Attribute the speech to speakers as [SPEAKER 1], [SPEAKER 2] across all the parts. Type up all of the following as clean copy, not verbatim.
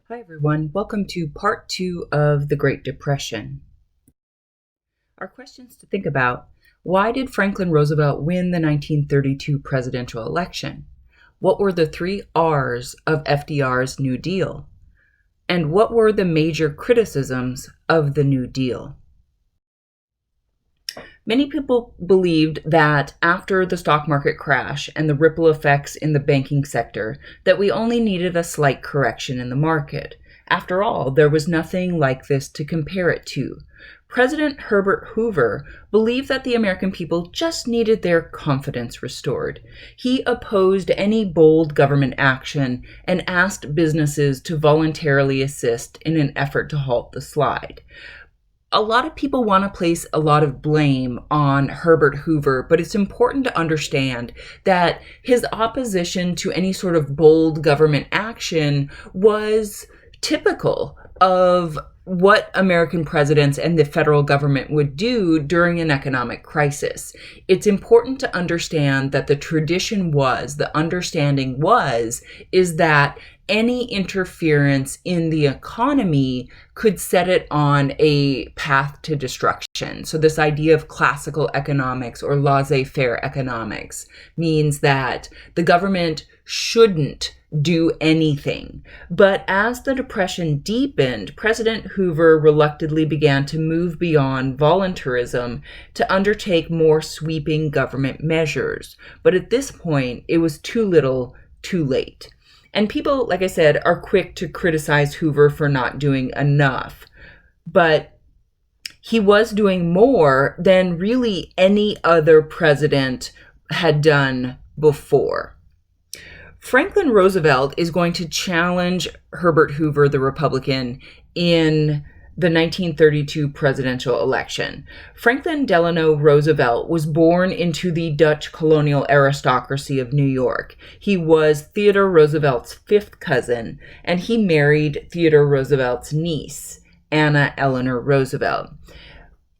[SPEAKER 1] Hi everyone, welcome to part 2 of the Great Depression. Our questions to think about: why did Franklin Roosevelt win the 1932 presidential election? What were the 3 R's of FDR's New Deal? And what were the major criticisms of the New Deal? Many people believed that after the stock market crash and the ripple effects in the banking sector, that we only needed a slight correction in the market. After all, there was nothing like this to compare it to. President Herbert Hoover believed that the American people just needed their confidence restored. He opposed any bold government action and asked businesses to voluntarily assist in an effort to halt the slide. A lot of people want to place a lot of blame on Herbert Hoover, but it's important to understand that his opposition to any sort of bold government action was typical of what American presidents and the federal government would do during an economic crisis. It's important to understand that the understanding is that any interference in the economy could set it on a path to destruction. So this idea of classical economics or laissez-faire economics means that the government shouldn't do anything. But as the Depression deepened, President Hoover reluctantly began to move beyond voluntarism to undertake more sweeping government measures. But at this point, it was too little, too late. And people, like I said, are quick to criticize Hoover for not doing enough. But he was doing more than really any other president had done before. Franklin Roosevelt is going to challenge Herbert Hoover, the Republican, in the 1932 presidential election. Franklin Delano Roosevelt was born into the Dutch colonial aristocracy of New York. He was Theodore Roosevelt's 5th cousin, and he married Theodore Roosevelt's niece, Anna Eleanor Roosevelt.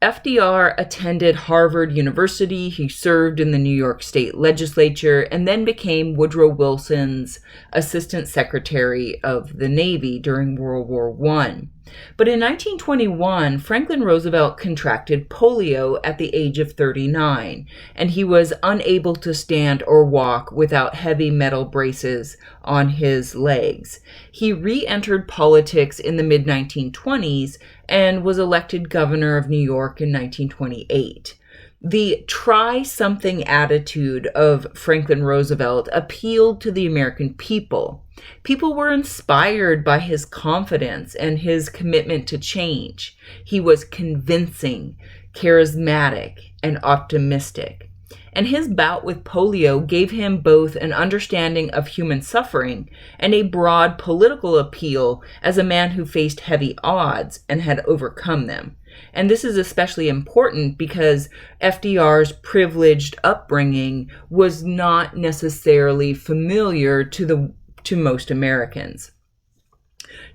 [SPEAKER 1] FDR attended Harvard University. He served in the New York State Legislature and then became Woodrow Wilson's Assistant Secretary of the Navy during World War I. But in 1921, Franklin Roosevelt contracted polio at the age of 39, and he was unable to stand or walk without heavy metal braces on his legs. He re-entered politics in the mid-1920s and was elected governor of New York in 1928. The try-something attitude of Franklin Roosevelt appealed to the American people. People were inspired by his confidence and his commitment to change. He was convincing, charismatic, and optimistic. And his bout with polio gave him both an understanding of human suffering and a broad political appeal as a man who faced heavy odds and had overcome them. And this is especially important because FDR's privileged upbringing was not necessarily familiar to most Americans.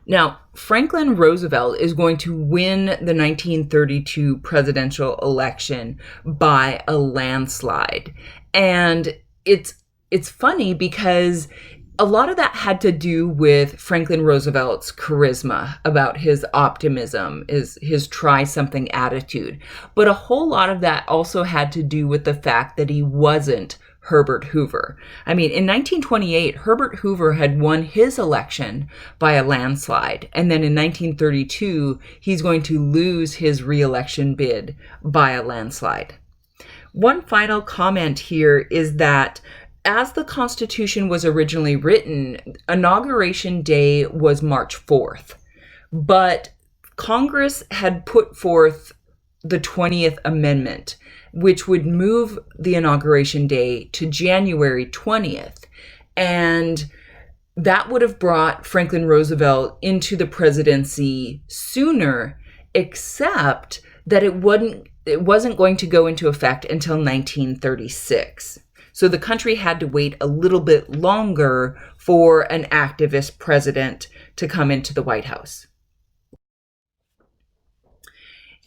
[SPEAKER 1] Now, Franklin Roosevelt is going to win the 1932 presidential election by a landslide. And it's funny because a lot of that had to do with Franklin Roosevelt's charisma, about his optimism, his try-something attitude. But a whole lot of that also had to do with the fact that he wasn't Herbert Hoover. I mean, in 1928, Herbert Hoover had won his election by a landslide. And then in 1932, he's going to lose his re-election bid by a landslide. One final comment here is that as the Constitution was originally written, Inauguration Day was March 4th. But Congress had put forth the 20th Amendment, which would move the Inauguration Day to January 20th. And that would have brought Franklin Roosevelt into the presidency sooner, except that it wasn't going to go into effect until 1936. So the country had to wait a little bit longer for an activist president to come into the White House.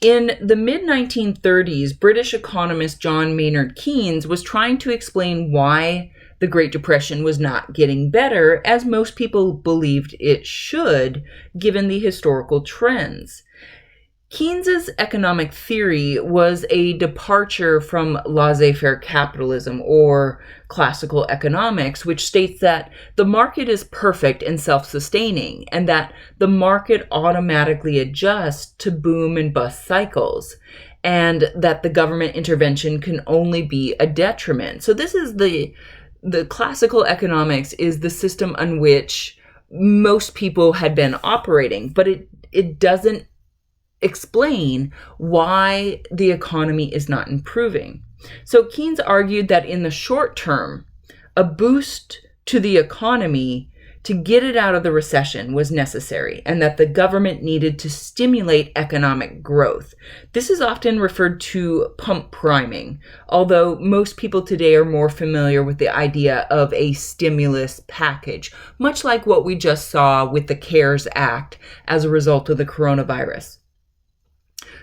[SPEAKER 1] In the mid-1930s, British economist John Maynard Keynes was trying to explain why the Great Depression was not getting better, as most people believed it should, given the historical trends. Keynes's economic theory was a departure from laissez-faire capitalism or classical economics, which states that the market is perfect and self-sustaining, and that the market automatically adjusts to boom and bust cycles, and that the government intervention can only be a detriment. So this is the classical economics is the system on which most people had been operating, but it doesn't explain why the economy is not improving. So Keynes argued that in the short term, a boost to the economy to get it out of the recession was necessary, and that the government needed to stimulate economic growth. This is often referred to pump priming, although most people today are more familiar with the idea of a stimulus package, much like what we just saw with the CARES Act as a result of the coronavirus.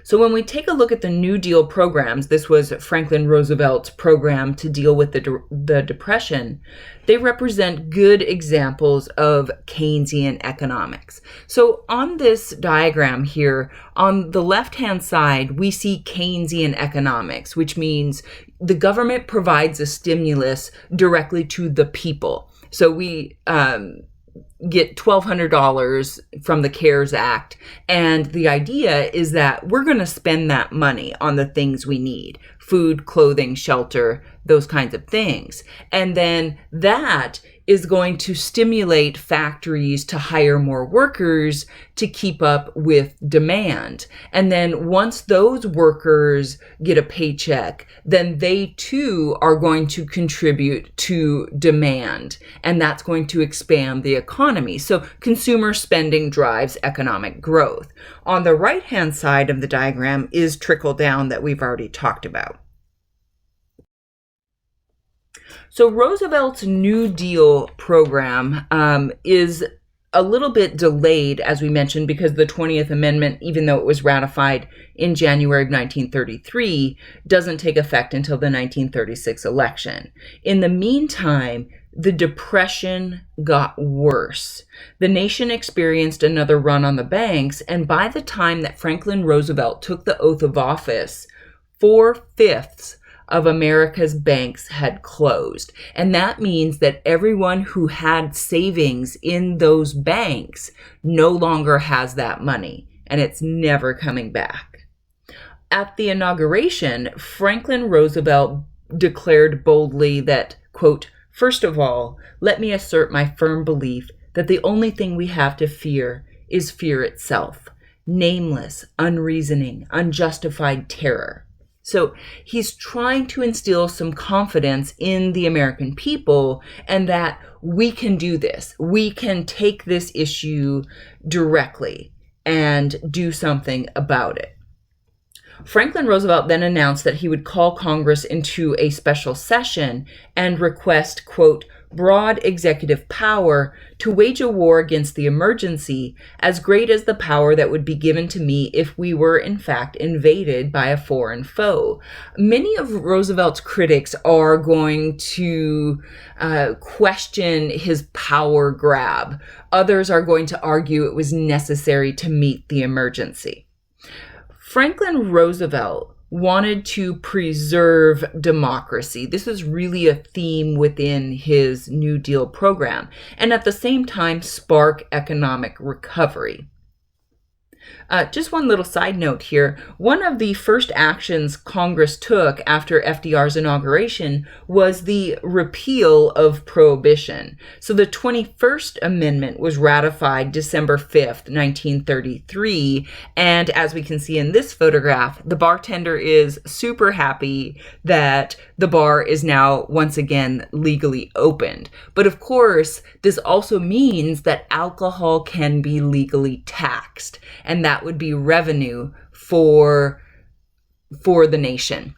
[SPEAKER 1] So when we take a look at the New Deal programs, this was Franklin Roosevelt's program to deal with the Depression, they represent good examples of Keynesian economics. So on this diagram here, on the left-hand side, we see Keynesian economics, which means the government provides a stimulus directly to the people. So we get $1,200 from the CARES Act. And the idea is that we're going to spend that money on the things we need: food, clothing, shelter, those kinds of things. And then that is going to stimulate factories to hire more workers to keep up with demand. And then once those workers get a paycheck, then they too are going to contribute to demand. And that's going to expand the economy. So consumer spending drives economic growth. On the right-hand side of the diagram is trickle down that we've already talked about. So Roosevelt's New Deal program is a little bit delayed, as we mentioned, because the 20th Amendment, even though it was ratified in January of 1933, doesn't take effect until the 1936 election. In the meantime, the Depression got worse. The nation experienced another run on the banks, and by the time that Franklin Roosevelt took the oath of office, 4/5 of America's banks had closed. And that means that everyone who had savings in those banks no longer has that money, and it's never coming back. At the inauguration, Franklin Roosevelt declared boldly that, quote, "First of all, let me assert my firm belief that the only thing we have to fear is fear itself, nameless, unreasoning, unjustified terror." So he's trying to instill some confidence in the American people, and that we can do this. We can take this issue directly and do something about it. Franklin Roosevelt then announced that he would call Congress into a special session and request, quote, "broad executive power to wage a war against the emergency, as great as the power that would be given to me if we were in fact invaded by a foreign foe." Many of Roosevelt's critics are going to question his power grab. Others are going to argue it was necessary to meet the emergency. Franklin Roosevelt wanted to preserve democracy. This is really a theme within his New Deal program, and at the same time spark economic recovery. Just one little side note here. One of the first actions Congress took after FDR's inauguration was the repeal of prohibition. So the 21st Amendment was ratified December 5th, 1933. And as we can see in this photograph, the bartender is super happy that the bar is now once again legally opened. But of course, this also means that alcohol can be legally taxed, and that would be revenue for the nation.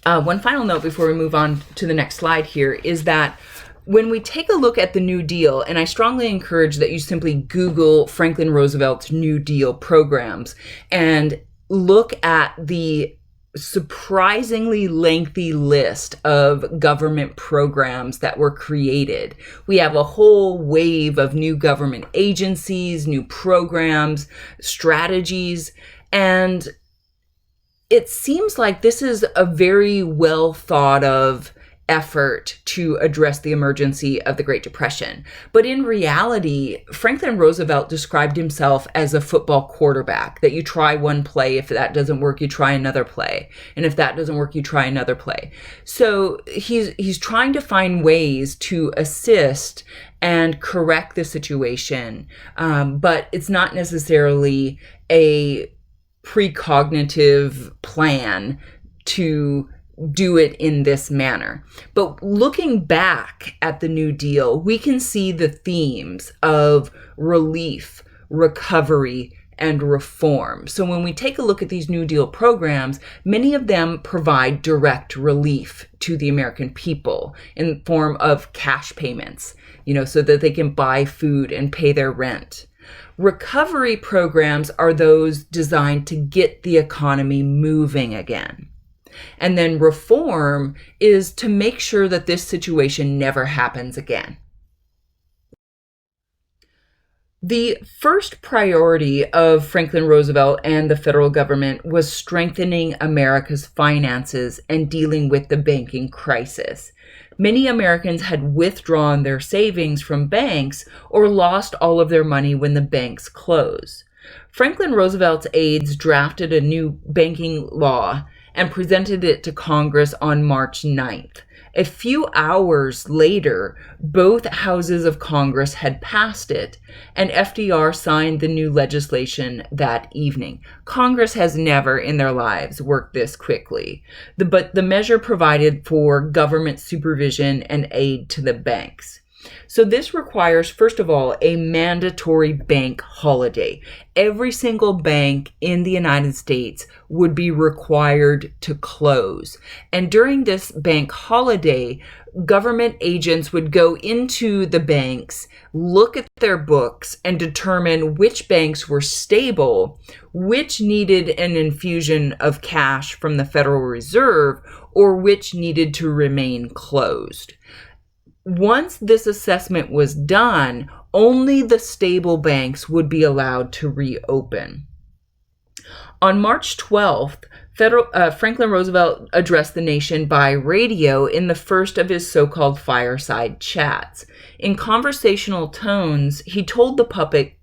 [SPEAKER 1] One final note before we move on to the next slide here is that when we take a look at the New Deal, and I strongly encourage that you simply Google Franklin Roosevelt's New Deal programs and look at the surprisingly lengthy list of government programs that were created. We have a whole wave of new government agencies, new programs, strategies, and it seems like this is a very well thought of effort to address the emergency of the Great Depression. But in reality, Franklin Roosevelt described himself as a football quarterback, that you try one play. If that doesn't work, you try another play. And if that doesn't work, you try another play. So he's trying to find ways to assist and correct the situation. But it's not necessarily a precognitive plan to do it in this manner. But looking back at the New Deal, we can see the themes of relief, recovery, and reform. So when we take a look at these New Deal programs, many of them provide direct relief to the American people in the form of cash payments, so that they can buy food and pay their rent. Recovery programs are those designed to get the economy moving again. And then reform is to make sure that this situation never happens again. The first priority of Franklin Roosevelt and the federal government was strengthening America's finances and dealing with the banking crisis. Many Americans had withdrawn their savings from banks or lost all of their money when the banks closed. Franklin Roosevelt's aides drafted a new banking law and presented it to Congress on March 9th. A few hours later, both houses of Congress had passed it, and FDR signed the new legislation that evening. Congress has never in their lives worked this quickly, but the measure provided for government supervision and aid to the banks. So this requires, first of all, a mandatory bank holiday. Every single bank in the United States would be required to close. And during this bank holiday, government agents would go into the banks, look at their books, and determine which banks were stable, which needed an infusion of cash from the Federal Reserve, or which needed to remain closed. Once this assessment was done, only the stable banks would be allowed to reopen. On March 12th, Franklin Roosevelt addressed the nation by radio in the first of his so-called fireside chats. In conversational tones, he told the public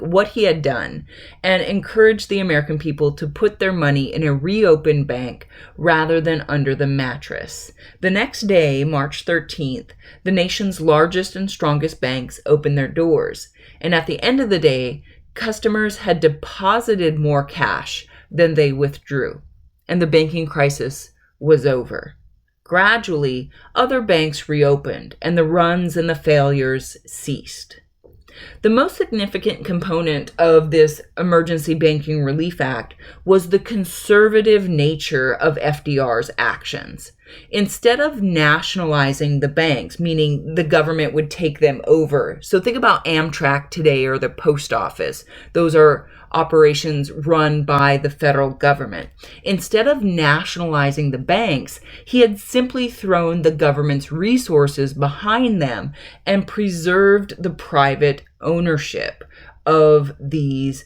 [SPEAKER 1] what he had done and encouraged the American people to put their money in a reopened bank rather than under the mattress. The next day, March 13th, the nation's largest and strongest banks opened their doors. And at the end of the day, customers had deposited more cash than they withdrew, and the banking crisis was over. Gradually, other banks reopened, and the runs and the failures ceased. The most significant component of this Emergency Banking Relief Act was the conservative nature of FDR's actions. Instead of nationalizing the banks, meaning the government would take them over. So think about Amtrak today or the post office. Those are operations run by the federal government. Instead of nationalizing the banks, he had simply thrown the government's resources behind them and preserved the private ownership of these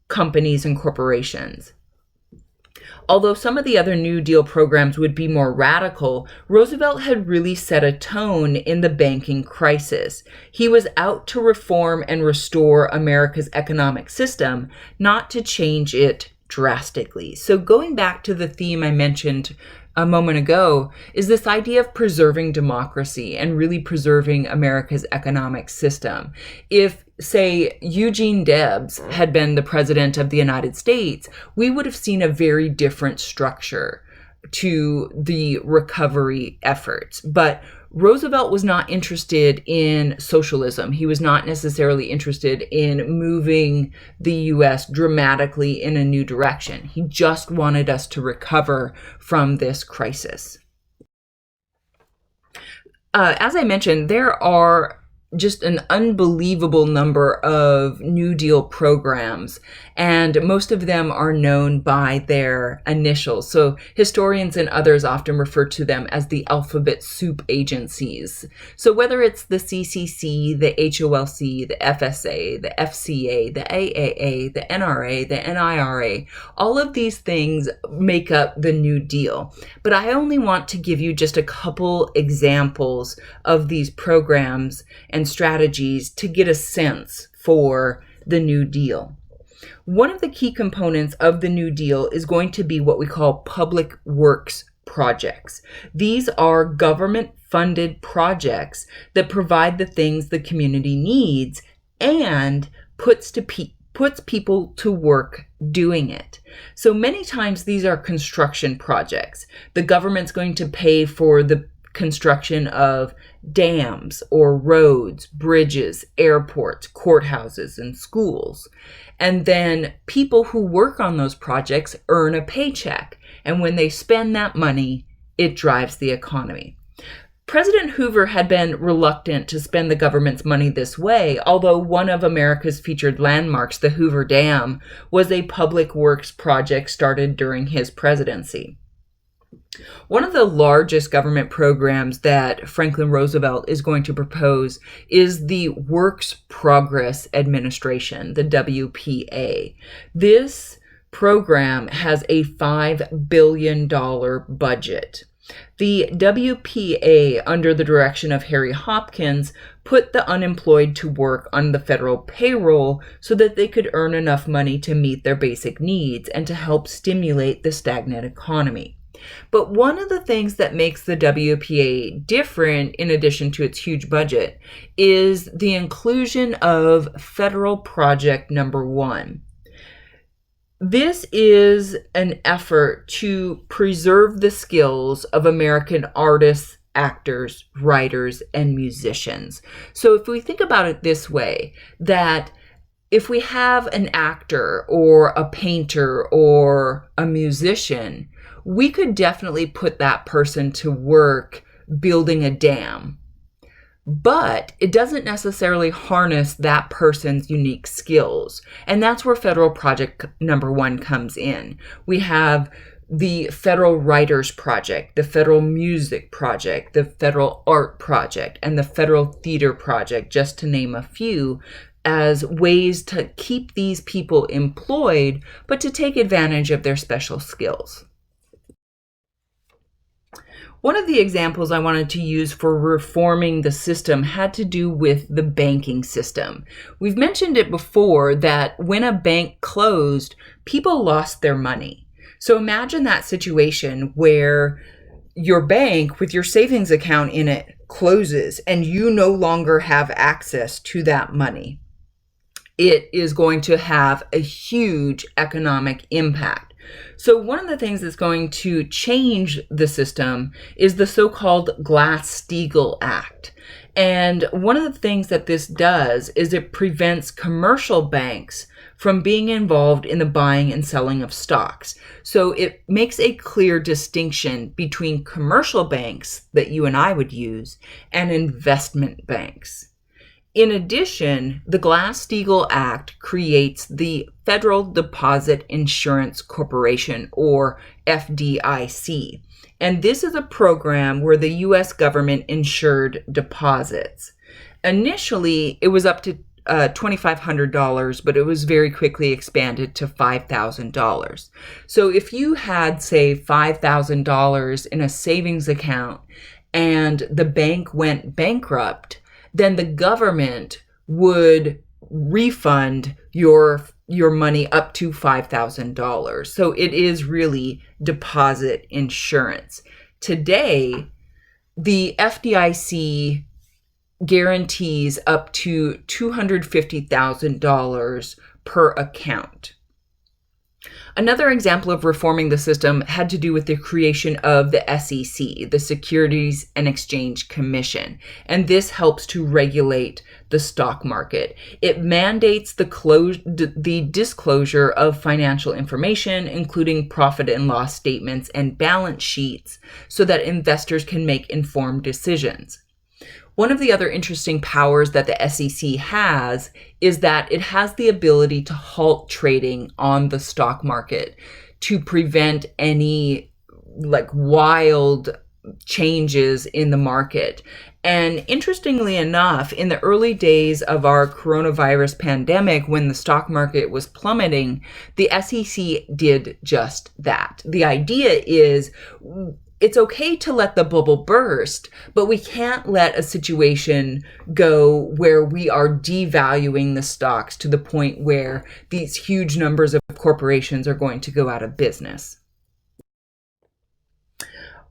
[SPEAKER 1] companies and corporations. Although some of the other New Deal programs would be more radical, Roosevelt had really set a tone in the banking crisis. He was out to reform and restore America's economic system, not to change it drastically. So going back to the theme I mentioned a moment ago, is this idea of preserving democracy and really preserving America's economic system. If, say, Eugene Debs had been the president of the United States, we would have seen a very different structure to the recovery efforts. But Roosevelt was not interested in socialism. He was not necessarily interested in moving the U.S. dramatically in a new direction. He just wanted us to recover from this crisis. As I mentioned, there are just an unbelievable number of New Deal programs, and most of them are known by their initials. So historians and others often refer to them as the alphabet soup agencies. So whether it's the CCC, the HOLC, the FSA, the FCA, the AAA, the NRA, the NIRA, all of these things make up the New Deal. But I only want to give you just a couple examples of these programs and strategies to get a sense for the New Deal. One of the key components of the New Deal is going to be what we call public works projects. These are government-funded projects that provide the things the community needs and puts people to work doing it. So many times these are construction projects. The government's going to pay for the construction of dams or roads, bridges, airports, courthouses, and schools. And then people who work on those projects earn a paycheck. And when they spend that money, it drives the economy. President Hoover had been reluctant to spend the government's money this way, although one of America's featured landmarks, the Hoover Dam, was a public works project started during his presidency. One of the largest government programs that Franklin Roosevelt is going to propose is the Works Progress Administration, the WPA. This program has a $5 billion budget. The WPA, under the direction of Harry Hopkins, put the unemployed to work on the federal payroll so that they could earn enough money to meet their basic needs and to help stimulate the stagnant economy. But one of the things that makes the WPA different, in addition to its huge budget, is the inclusion of Federal Project Number 1. This is an effort to preserve the skills of American artists, actors, writers, and musicians. So if we think about it this way, that if we have an actor or a painter or a musician, we could definitely put that person to work building a dam. But it doesn't necessarily harness that person's unique skills. And that's where Federal Project Number 1 comes in. We have the Federal Writers Project, the Federal Music Project, the Federal Art Project, and the Federal Theater Project, just to name a few, as ways to keep these people employed, but to take advantage of their special skills. One of the examples I wanted to use for reforming the system had to do with the banking system. We've mentioned it before that when a bank closed, people lost their money. So imagine that situation where your bank with your savings account in it closes and you no longer have access to that money. It is going to have a huge economic impact. So one of the things that's going to change the system is the so-called Glass-Steagall Act. And one of the things that this does is it prevents commercial banks from being involved in the buying and selling of stocks. So it makes a clear distinction between commercial banks that you and I would use and investment banks. In addition, the Glass-Steagall Act creates the Federal Deposit Insurance Corporation, or FDIC. And this is a program where the U.S. government insured deposits. Initially, it was up to $2,500, but it was very quickly expanded to $5,000. So if you had, say, $5,000 in a savings account and the bank went bankrupt, then the government would refund your money up to $5,000. So it is really deposit insurance. Today, the FDIC guarantees up to $250,000 per account. Another example of reforming the system had to do with the creation of the SEC, the Securities and Exchange Commission, and this helps to regulate the stock market. It mandates the disclosure of financial information, including profit and loss statements and balance sheets, so that investors can make informed decisions. One of the other interesting powers that the SEC has is that it has the ability to halt trading on the stock market to prevent any wild changes in the market. And interestingly enough, in the early days of our coronavirus pandemic, when the stock market was plummeting, the SEC did just that. The idea is it's okay to let the bubble burst, but we can't let a situation go where we are devaluing the stocks to the point where these huge numbers of corporations are going to go out of business.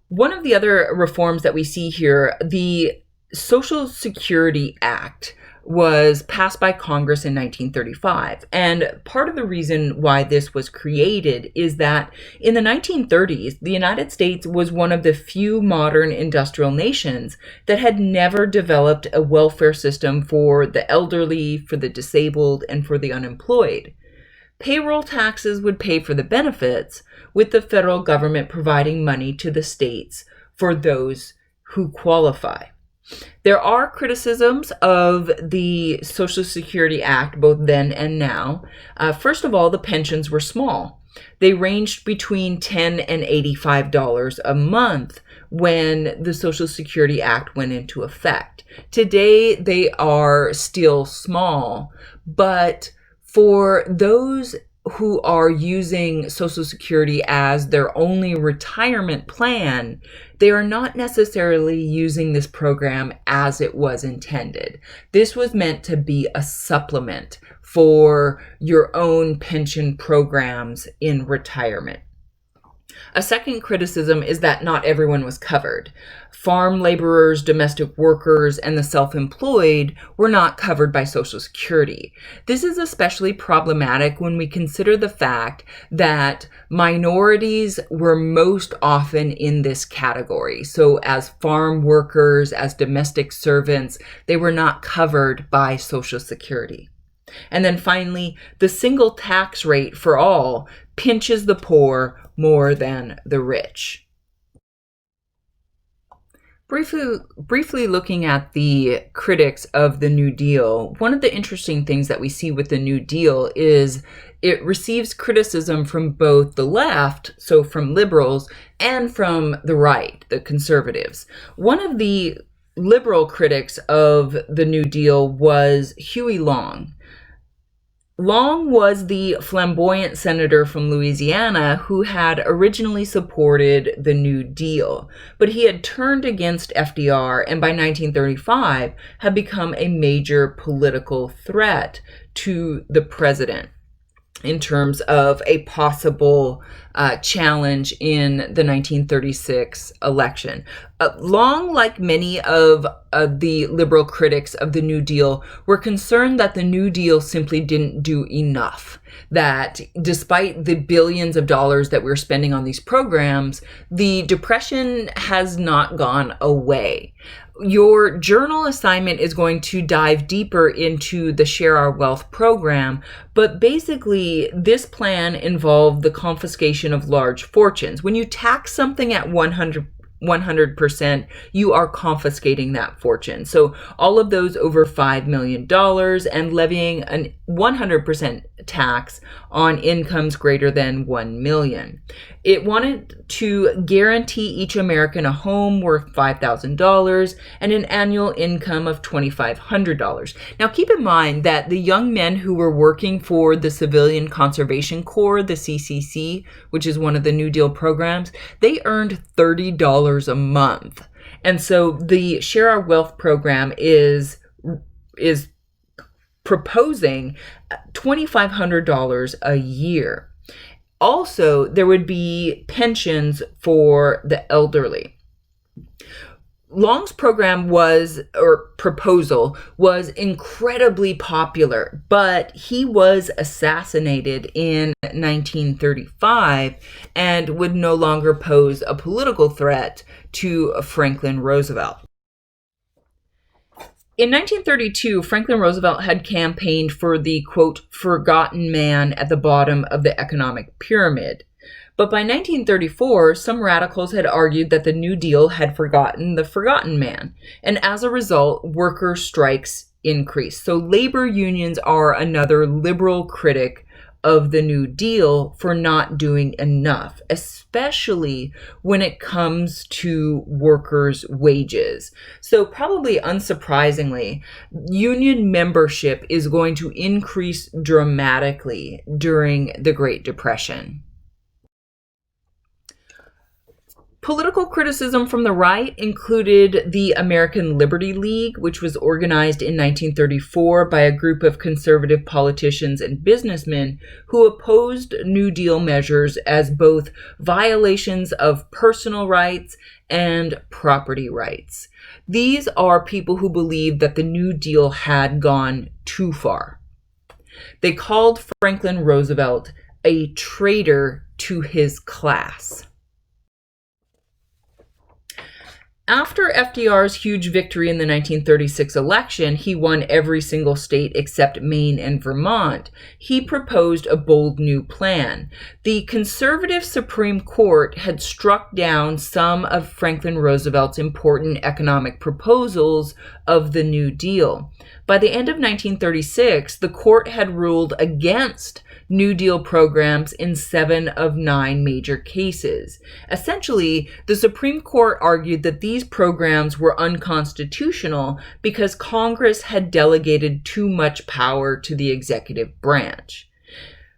[SPEAKER 1] One of the other reforms that we see here, the Social Security Act, was passed by Congress in 1935. And part of the reason why this was created is that in the 1930s, the United States was one of the few modern industrial nations that had never developed a welfare system for the elderly, for the disabled, and for the unemployed. Payroll taxes would pay for the benefits, with the federal government providing money to the states for those who qualify. There are criticisms of the Social Security Act, both then and now. First of all, the pensions were small. They ranged between $10 and $85 a month when the Social Security Act went into effect. Today, they are still small, but for those who are using Social Security as their only retirement plan, they are not necessarily using this program as it was intended. This was meant to be a supplement for your own pension programs in retirement. A second criticism is that not everyone was covered. Farm laborers, domestic workers, and the self-employed were not covered by Social Security. This is especially problematic when we consider the fact that minorities were most often in this category. So as farm workers, as domestic servants, they were not covered by Social Security. And then finally, the single tax rate for all pinches the poor more than the rich. Briefly looking at the critics of the New Deal, one of the interesting things that we see with the New Deal is it receives criticism from both the left, so from liberals, and from the right, the conservatives. One of the liberal critics of the New Deal was Huey Long. Long was the flamboyant senator from Louisiana who had originally supported the New Deal, but he had turned against FDR and by 1935 had become a major political threat to the president in terms of a possible challenge in the 1936 election. Long, like many of the liberal critics of the New Deal, were concerned that the New Deal simply didn't do enough. That despite the billions of dollars that we're spending on these programs, the Depression has not gone away. Your journal assignment is going to dive deeper into the Share Our Wealth program, but basically this plan involved the confiscation of large fortunes. When you tax something at 100%, you are confiscating that fortune. So all of those over $5 million and levying a 100% tax on incomes greater than $1 million. It wanted to guarantee each American a home worth $5,000 and an annual income of $2,500. Now keep in mind that the young men who were working for the Civilian Conservation Corps, the CCC, which is one of the New Deal programs, they earned $30 a month. And so the Share Our Wealth program is proposing $2,500 a year. Also, there would be pensions for the elderly. Long's proposal was incredibly popular, but he was assassinated in 1935 and would no longer pose a political threat to Franklin Roosevelt. In 1932, Franklin Roosevelt had campaigned for the, quote, forgotten man at the bottom of the economic pyramid. But by 1934, some radicals had argued that the New Deal had forgotten the forgotten man. And as a result, worker strikes increased. So labor unions are another liberal critic of the New Deal for not doing enough, especially when it comes to workers' wages. So probably unsurprisingly, union membership is going to increase dramatically during the Great Depression. Political criticism from the right included the American Liberty League, which was organized in 1934 by a group of conservative politicians and businessmen who opposed New Deal measures as both violations of personal rights and property rights. These are people who believed that the New Deal had gone too far. They called Franklin Roosevelt a traitor to his class. After FDR's huge victory in the 1936 election, he won every single state except Maine and Vermont. He proposed a bold new plan. The conservative Supreme Court had struck down some of Franklin Roosevelt's important economic proposals of the New Deal. By the end of 1936, the court had ruled against New Deal programs in 7 of 9 major cases. Essentially, the Supreme Court argued that these programs were unconstitutional because Congress had delegated too much power to the executive branch.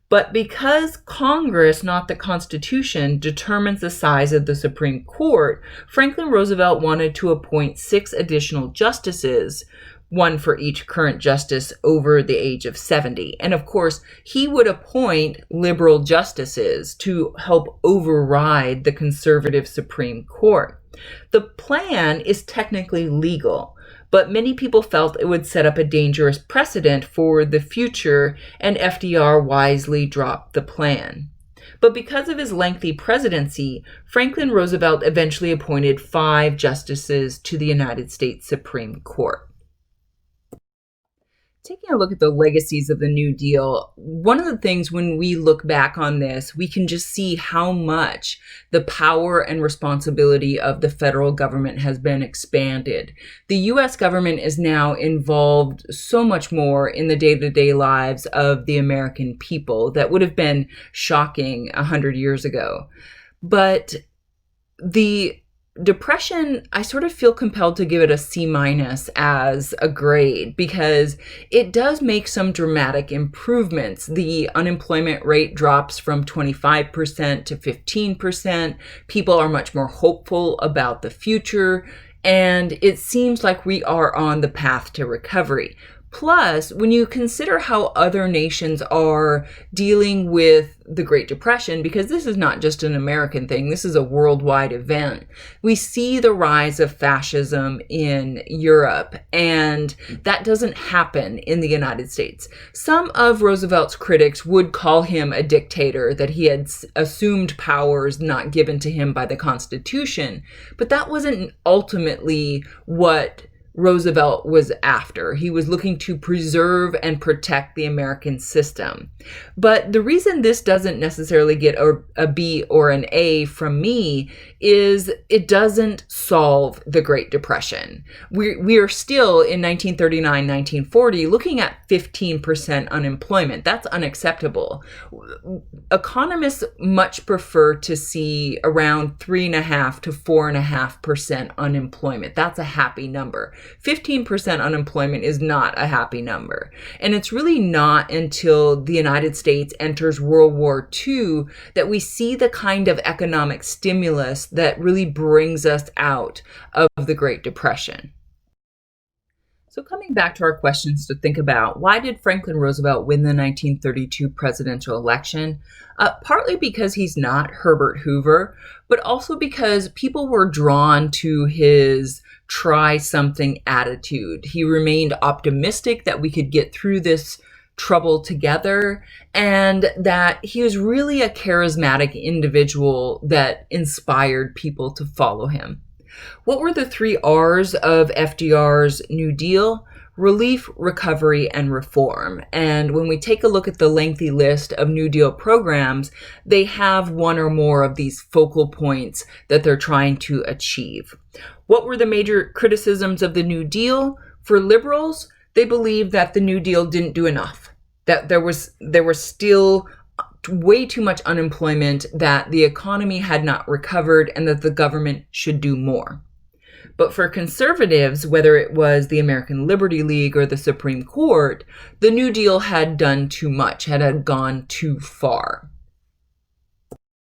[SPEAKER 1] But because Congress, not the Constitution, determines the size of the Supreme Court, Franklin Roosevelt wanted to appoint 6 additional justices, one for each current justice over the age of 70. And of course, he would appoint liberal justices to help override the conservative Supreme Court. The plan is technically legal, but many people felt it would set up a dangerous precedent for the future, and FDR wisely dropped the plan. But because of his lengthy presidency, Franklin Roosevelt eventually appointed 5 justices to the United States Supreme Court. Taking a look at the legacies of the New Deal, one of the things when we look back on this, we can just see how much the power and responsibility of the federal government has been expanded. The U.S. government is now involved so much more in the day-to-day lives of the American people that would have been shocking 100 years ago. But the Depression, I sort of feel compelled to give it a C- as a grade because it does make some dramatic improvements. The unemployment rate drops from 25% to 15%. People are much more hopeful about the future, and it seems like we are on the path to recovery. Plus, when you consider how other nations are dealing with the Great Depression, because this is not just an American thing, this is a worldwide event, we see the rise of fascism in Europe, and that doesn't happen in the United States. Some of Roosevelt's critics would call him a dictator, that he had assumed powers not given to him by the Constitution, but that wasn't ultimately what Roosevelt was after. He was looking to preserve and protect the American system. But the reason this doesn't necessarily get a B or an A from me is it doesn't solve the Great Depression. We are still in 1939, 1940 looking at 15% unemployment. That's unacceptable. Economists much prefer to see around 3.5 to 4.5% unemployment. That's a happy number. 15% unemployment is not a happy number. And it's really not until the United States enters World War II that we see the kind of economic stimulus that really brings us out of the Great Depression. So coming back to our questions to think about, why did Franklin Roosevelt win the 1932 presidential election? Partly because he's not Herbert Hoover, but also because people were drawn to his try-something attitude. He remained optimistic that we could get through this trouble together, and that he was really a charismatic individual that inspired people to follow him. What were the 3 R's of FDR's New Deal? relief, recovery, and reform. And when we take a look at the lengthy list of New Deal programs, they have one or more of these focal points that they're trying to achieve. What were the major criticisms of the New Deal? For liberals, they believed that the New Deal didn't do enough, that there was still way too much unemployment, that the economy had not recovered, and that the government should do more. But for conservatives, whether it was the American Liberty League or the Supreme Court, the New Deal had done too much, had gone too far.